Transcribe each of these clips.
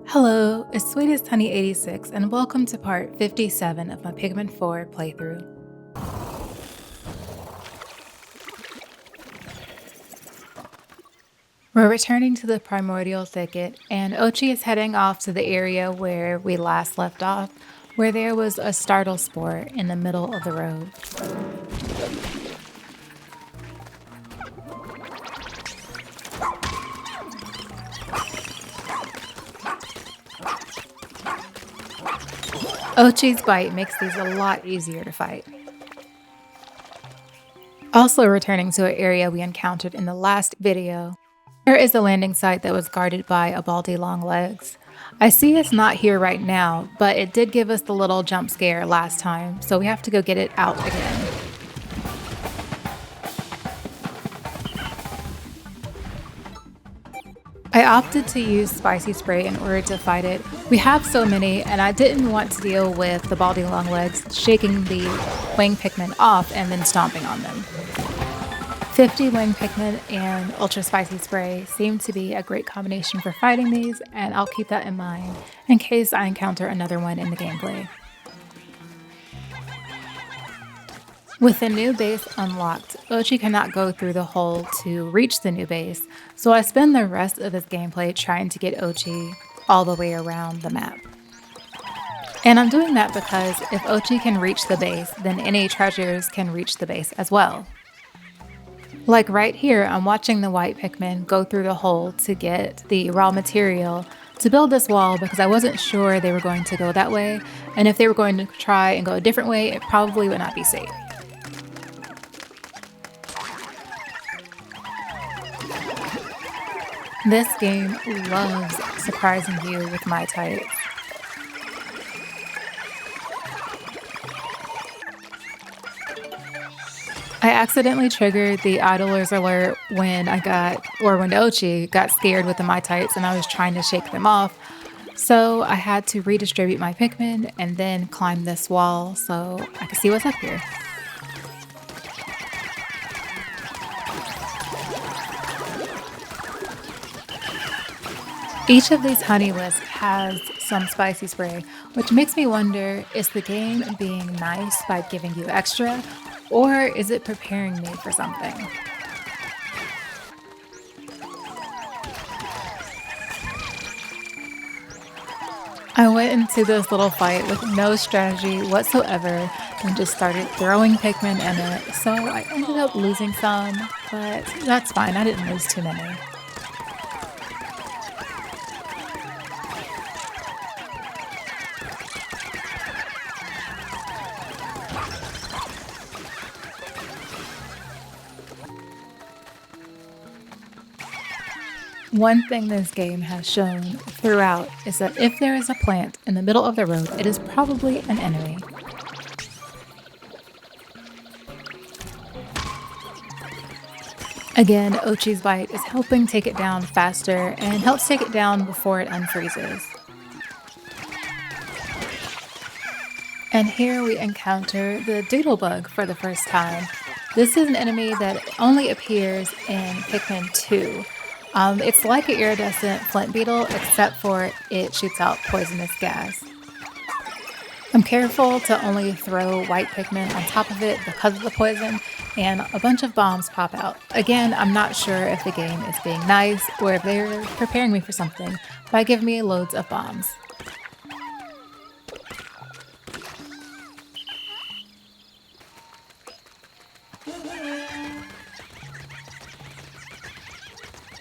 Hello, it's Sweetest Honey 86 and welcome to part 57 of my Pikmin 4 playthrough. We're returning to the Primordial Thicket, and Ochi is heading off to the area where we last left off, where there was a startle spore in the middle of the road. Ochi's bite makes these a lot easier to fight. Also returning to an area we encountered in the last video, there is a landing site that was guarded by a Baldy Longlegs. I see it's not here right now, but it did give us the little jump scare last time, so we have to go get it out again. I opted to use spicy spray in order to fight it. We have so many, and I didn't want to deal with the Baldy Longlegs shaking the wing Pikmin off and then stomping on them. 50 wing Pikmin and ultra spicy spray seem to be a great combination for fighting these, and I'll keep that in mind in case I encounter another one in the gameplay. With the new base unlocked, Ochi cannot go through the hole to reach the new base, so I spend the rest of this gameplay trying to get Ochi all the way around the map. And I'm doing that because if Ochi can reach the base, then any treasures can reach the base as well. Like right here, I'm watching the white Pikmin go through the hole to get the raw material to build this wall because I wasn't sure they were going to go that way, and if they were going to try and go a different way, it probably would not be safe. This game loves surprising you with my types. I accidentally triggered the idlers alert when when Ochi got scared with the my types and I was trying to shake them off. So I had to redistribute my Pikmin and then climb this wall so I could see what's up here. Each of these honey wisps has some spicy spray, which makes me wonder, is the game being nice by giving you extra, or is it preparing me for something? I went into this little fight with no strategy whatsoever and just started throwing Pikmin in it, so I ended up losing some, but that's fine, I didn't lose too many. One thing this game has shown throughout is that if there is a plant in the middle of the road, it is probably an enemy. Again, Ochi's bite is helping take it down faster and helps take it down before it unfreezes. And here we encounter the Doodlebug for the first time. This is an enemy that only appears in Pikmin 2. It's like an iridescent flint beetle, except for it shoots out poisonous gas. I'm careful to only throw white Pikmin on top of it because of the poison, and a bunch of bombs pop out. Again, I'm not sure if the game is being nice or if they're preparing me for something by giving me loads of bombs.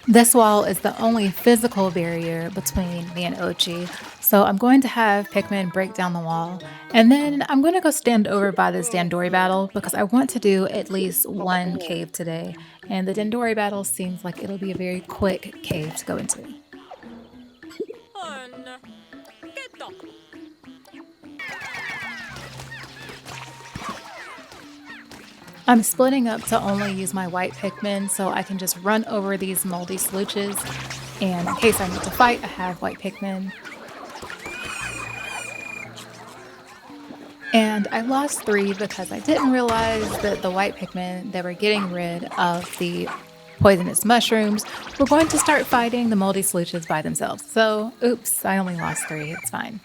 This wall is the only physical barrier between me and Ochi, so I'm going to have Pikmin break down the wall, and then I'm going to go stand over by this Dandori battle because I want to do at least one cave today, and the Dandori battle seems like it'll be a very quick cave to go into. I'm splitting up to only use my white Pikmin so I can just run over these moldy slooches, and in case I need to fight, I have white Pikmin. And I lost 3 because I didn't realize that the white Pikmin, they were getting rid of the poisonous mushrooms, we're going to start fighting the moldy slooches by themselves. So, oops, I only lost 3. It's fine.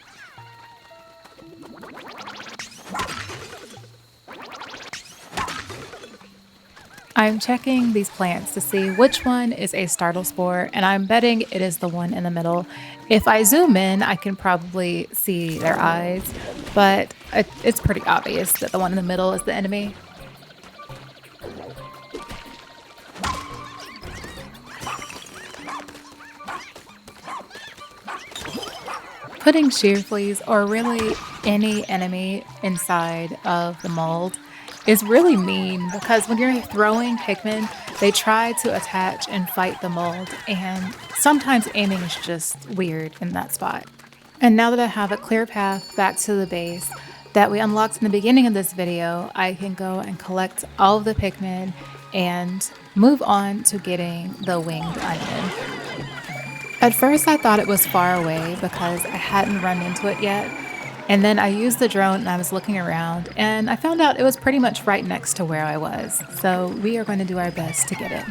I'm checking these plants to see which one is a startle spore, and I'm betting it is the one in the middle. If I zoom in, I can probably see their eyes, but it's pretty obvious that the one in the middle is the enemy. Putting shear fleas or really any enemy inside of the mold is really mean because when you're throwing Pikmin, they try to attach and fight the mold, and sometimes aiming is just weird in that spot. And now that I have a clear path back to the base that we unlocked in the beginning of this video, I can go and collect all of the Pikmin and move on to getting the winged onion. At first I thought it was far away because I hadn't run into it yet, and then I used the drone and I was looking around and I found out it was pretty much right next to where I was, so we are going to do our best to get it.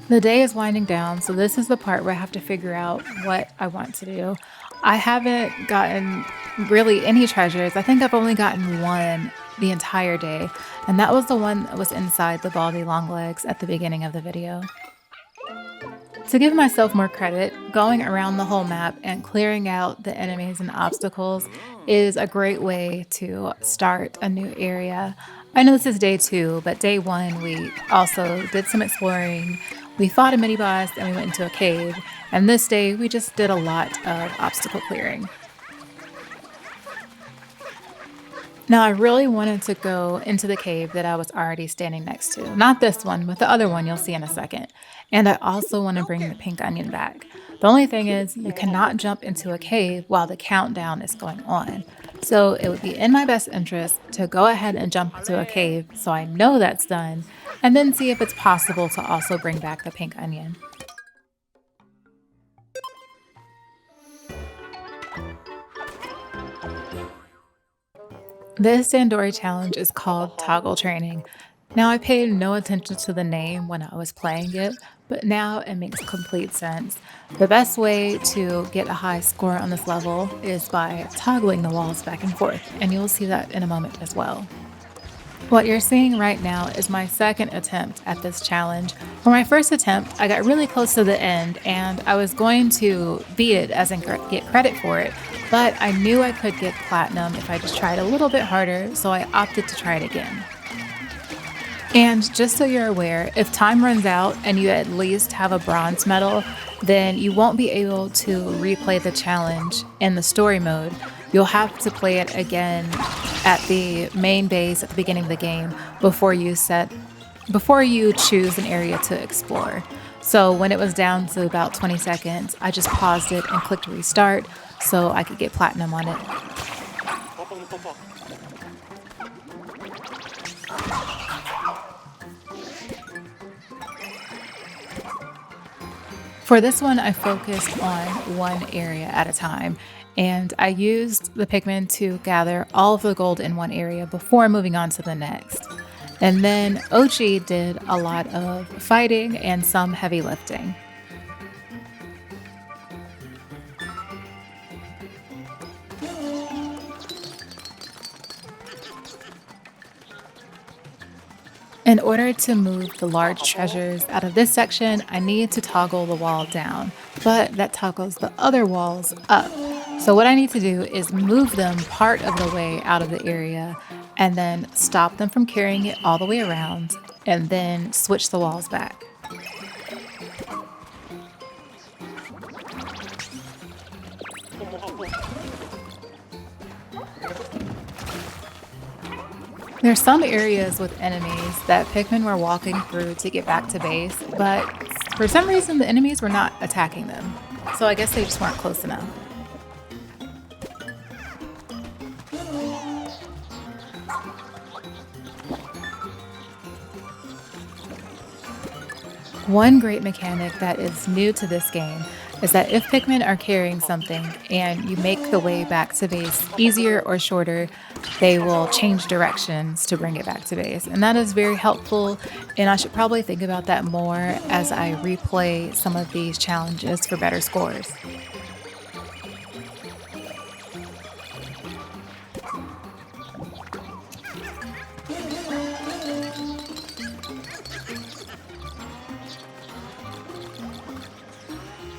The day is winding down, so this is the part where I have to figure out what I want to do. I haven't gotten really any treasures. I think I've only gotten one the entire day, and that was the one that was inside the baldy long legs at the beginning of the video. To give myself more credit, going around the whole map and clearing out the enemies and obstacles is a great way to start a new area. I know this is day 2, but day 1 we also did some exploring. We fought a mini boss and we went into a cave, and this day we just did a lot of obstacle clearing. Now I really wanted to go into the cave that I was already standing next to. Not this one, but the other one you'll see in a second. And I also want to bring the pink onion back. The only thing is you cannot jump into a cave while the countdown is going on. So it would be in my best interest to go ahead and jump into a cave so I know that's done, and then see if it's possible to also bring back the pink onion. This Dandori challenge is called Toggle Training. Now I paid no attention to the name when I was playing it, but now it makes complete sense. The best way to get a high score on this level is by toggling the walls back and forth, and you'll see that in a moment as well. What you're seeing right now is my second attempt at this challenge. For my first attempt, I got really close to the end and I was going to beat it as in get credit for it, but I knew I could get platinum if I just tried a little bit harder, so I opted to try it again. And just so you're aware, if time runs out and you at least have a bronze medal, then you won't be able to replay the challenge in the story mode. You'll have to play it again at the main base at the beginning of the game before you choose an area to explore. So when it was down to about 20 seconds, I just paused it and clicked restart so I could get platinum on it. For this one, I focused on one area at a time, and I used the Pikmin to gather all of the gold in one area before moving on to the next. And then Ochi did a lot of fighting and some heavy lifting. In order to move the large treasures out of this section, I need to toggle the wall down, but that toggles the other walls up. So what I need to do is move them part of the way out of the area and then stop them from carrying it all the way around and then switch the walls back. There's some areas with enemies that Pikmin were walking through to get back to base, but for some reason the enemies were not attacking them. So I guess they just weren't close enough. One great mechanic that is new to this game is that if Pikmin are carrying something and you make the way back to base easier or shorter, they will change directions to bring it back to base. And that is very helpful, and I should probably think about that more as I replay some of these challenges for better scores.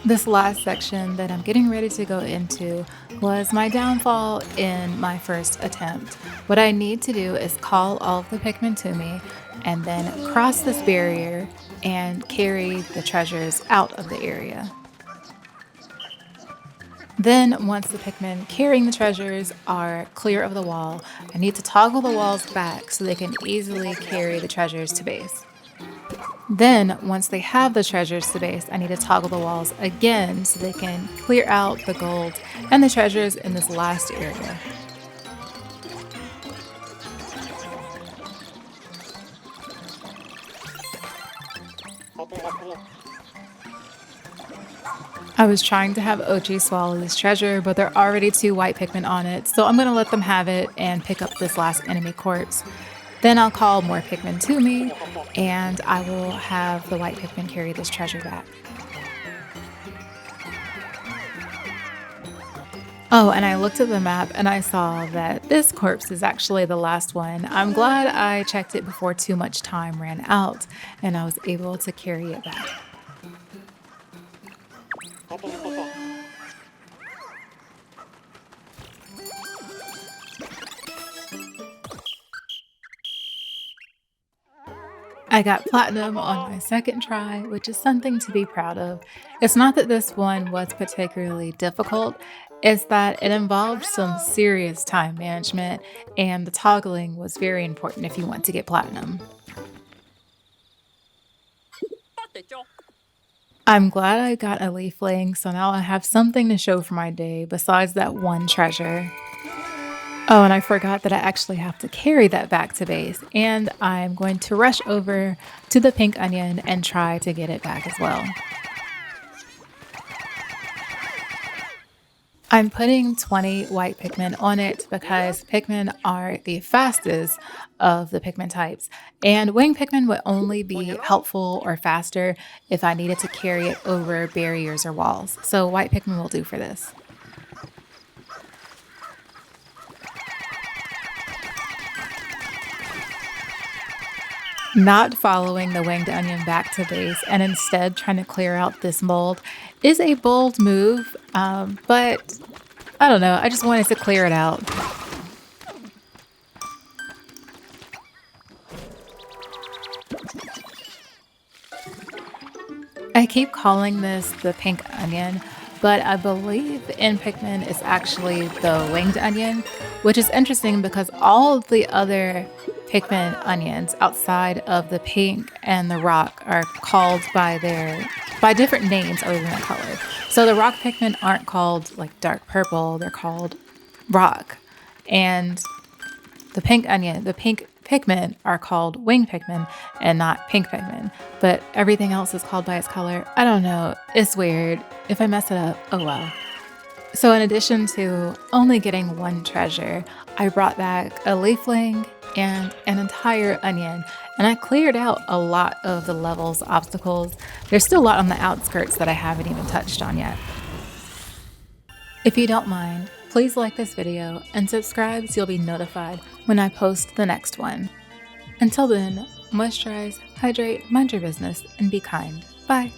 This last section that I'm getting ready to go into was my downfall in my first attempt. What I need to do is call all of the Pikmin to me and then cross this barrier and carry the treasures out of the area. Then, once the Pikmin carrying the treasures are clear of the wall, I need to toggle the walls back so they can easily carry the treasures to base. Then, once they have the treasures to base, I need to toggle the walls again so they can clear out the gold and the treasures in this last area. I was trying to have Ochi swallow this treasure, but there are already 2 white Pikmin on it, so I'm going to let them have it and pick up this last enemy corpse. Then I'll call more Pikmin to me, and I will have the white Pikmin carry this treasure back. Oh, and I looked at the map and I saw that this corpse is actually the last one. I'm glad I checked it before too much time ran out and I was able to carry it back. I got platinum on my second try, which is something to be proud of. It's not that this one was particularly difficult, it's that it involved some serious time management, and the toggling was very important if you want to get platinum. I'm glad I got a leafling, so now I have something to show for my day besides that one treasure. Oh, and I forgot that I actually have to carry that back to base, and I'm going to rush over to the pink onion and try to get it back as well. I'm putting 20 white Pikmin on it because Pikmin are the fastest of the Pikmin types, and wing Pikmin would only be helpful or faster if I needed to carry it over barriers or walls, so white Pikmin will do for this. Not following the winged onion back to base and instead trying to clear out this mold is a bold move, but I don't know, I just wanted to clear it out. I keep calling this the pink onion, but I believe in Pikmin it's actually the winged onion, which is interesting because all of the other Pikmin onions outside of the pink and the rock are called by different names other than the color. So the rock Pikmin aren't called like dark purple, they're called rock. And the pink Pikmin are called wing Pikmin and not pink Pikmin. But everything else is called by its color. I don't know, it's weird. If I mess it up, oh well. So in addition to only getting one treasure, I brought back a leafling and an entire onion, and I cleared out a lot of the level's obstacles. There's still a lot on the outskirts that I haven't even touched on yet. If you don't mind, please like this video and subscribe so you'll be notified when I post the next one. Until then, moisturize, hydrate, mind your business, and be kind. Bye!